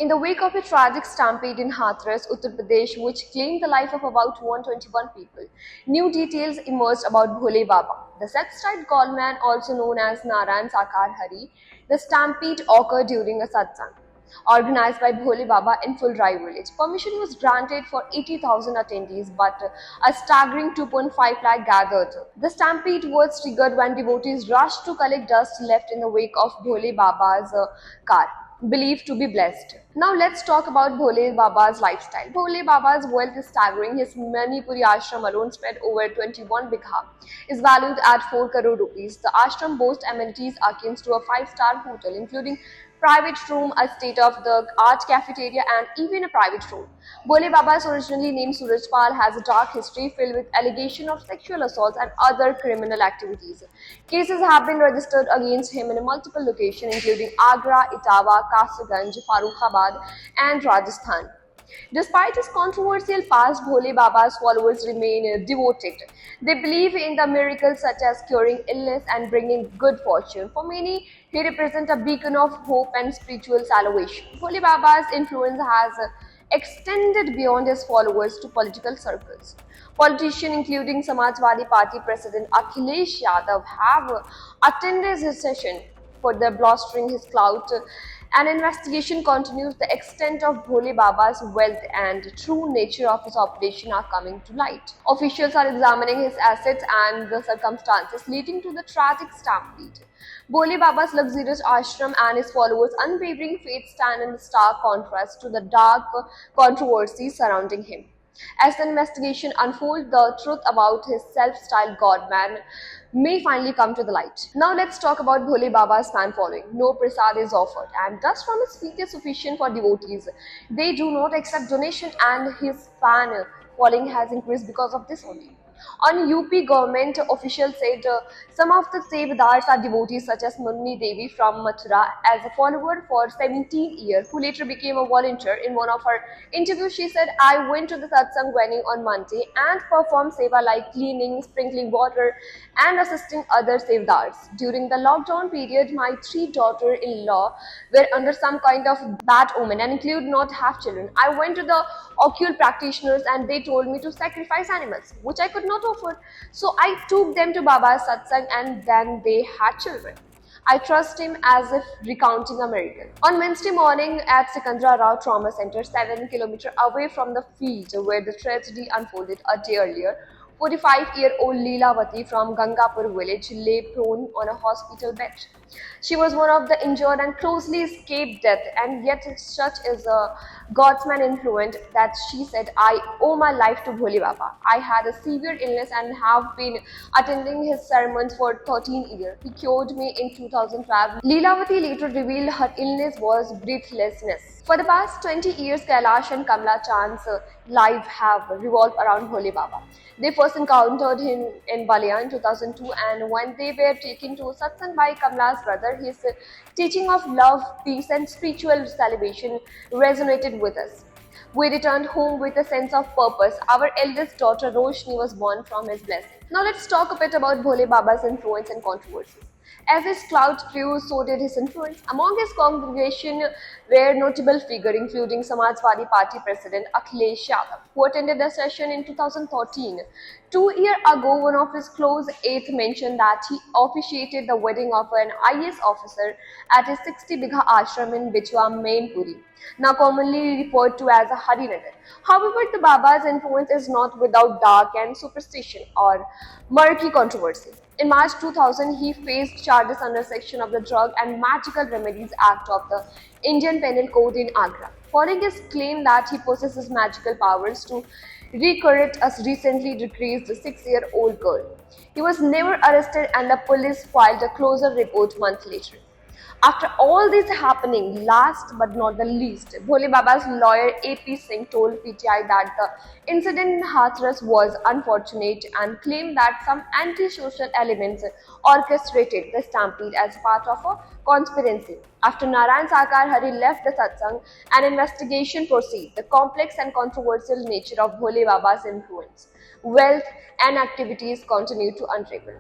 In the wake of a tragic stampede in Hathras, Uttar Pradesh, which claimed the life of about 121 people, new details emerged about Bhole Baba, the sex-type godman also known as Narayan Sakar Hari. The stampede occurred during a satsang organized by Bhole Baba in Fulrai village. Permission was granted for 80,000 attendees, but a staggering 2.5 lakh gathered. The stampede was triggered when devotees rushed to collect dust left in the wake of Bhole Baba's car, believed to be blessed. Now let's talk about Bhole Baba's lifestyle. Bhole Baba's wealth is staggering. His Manipuri ashram alone spread over 21 bigha is valued at 4 crore rupees. The ashram boasts amenities akin to a 5-star hotel, including private room, a state-of-the-art cafeteria, and even a private room. Bhole Baba's originally named Surajpal has a dark history filled with allegations of sexual assaults and other criminal activities. Cases have been registered against him in multiple locations, including Agra, Etawah, Kasarganj, Farrukhabad, and Rajasthan. Despite his controversial past, Bhole Baba's followers remain devoted. They believe in the miracles such as curing illness and bringing good fortune. For many, he represents a beacon of hope and spiritual salvation. Bhole Baba's influence has extended beyond his followers to political circles. Politicians, including Samajwadi Party President Akhilesh Yadav, have attended his session for the bolstering his clout. An investigation continues. The extent of Bhole Baba's wealth and true nature of his operation are coming to light. Officials are examining his assets and the circumstances leading to the tragic stampede. Bhole Baba's luxurious ashram and his followers' unwavering faith stand in stark contrast to the dark controversies surrounding him. As the investigation unfolds, the truth about his self-styled godman may finally come to the light. Now let's talk about Bhole Baba's fan following. No prasad is offered, and dust from his feet is sufficient for devotees. They do not accept donation, and his fan following has increased because of this only. On UP, government officials said some of the Sevdars are devotees such as Munni Devi from Mathura, as a follower for 17 years, who later became a volunteer. In one of her interviews, she said, "I went to the satsang venue on Monday and performed seva like cleaning, sprinkling water, and assisting other Sevdars. During the lockdown period, my 3 daughters-in-law were under some kind of bad omen and include not have children. I went to the occult practitioners and they told me to sacrifice animals, which I could not offer. So I took them to Baba's satsang and then they had children. I trust him," as if recounting a miracle. On Wednesday morning at Sikandra Rao Trauma Center, 7 kilometers away from the field where the tragedy unfolded a day earlier, 45-year-old Leelavati from Gangapur village lay prone on a hospital bed. She was one of the injured and closely escaped death, and yet such is a God's-man influence that she said, "I owe my life to Bhole Baba. I had a severe illness and have been attending his sermons for 13 years. He cured me in 2012. Leelavati later revealed her illness was breathlessness. For the past 20 years, Kailash and Kamla Chand's life have revolved around Bhole Baba. They first encountered him in Balia in 2002, and when they were taken to satsang by Kamla's brother, his teaching of love, peace, and spiritual salvation resonated with us. We returned home with a sense of purpose. Our eldest daughter Roshni was born from his blessing." Now let's talk a bit about Bhole Baba's influence and controversies. As his clout grew, so did his influence. Among his congregation were notable figures including Samajwadi Party President Akhilesh Yadav, who attended the session in 2013. 2 years ago, one of his close aides mentioned that he officiated the wedding of an IAS officer at his 60 bigha ashram in Bichwa, Mainpuri, now commonly referred to as a Harinagar. However, the Baba's influence is not without dark and superstition or murky controversy. In March 2000, he faced charges under section of the Drug and Magical Remedies Act of the Indian Penal Code in Agra, following his claim that he possesses magical powers to recruit a recently decreased 6-year-old girl. He was never arrested and the police filed a closer report months later. After all this happening, last but not the least, Bhole Baba's lawyer AP Singh told PTI that the incident in Hathras was unfortunate and claimed that some anti-social elements orchestrated the stampede as part of a conspiracy. After Narayan Sakar Hari left the satsang, an investigation proceeded. The complex and controversial nature of Bhole Baba's influence, wealth, and activities continue to unravel.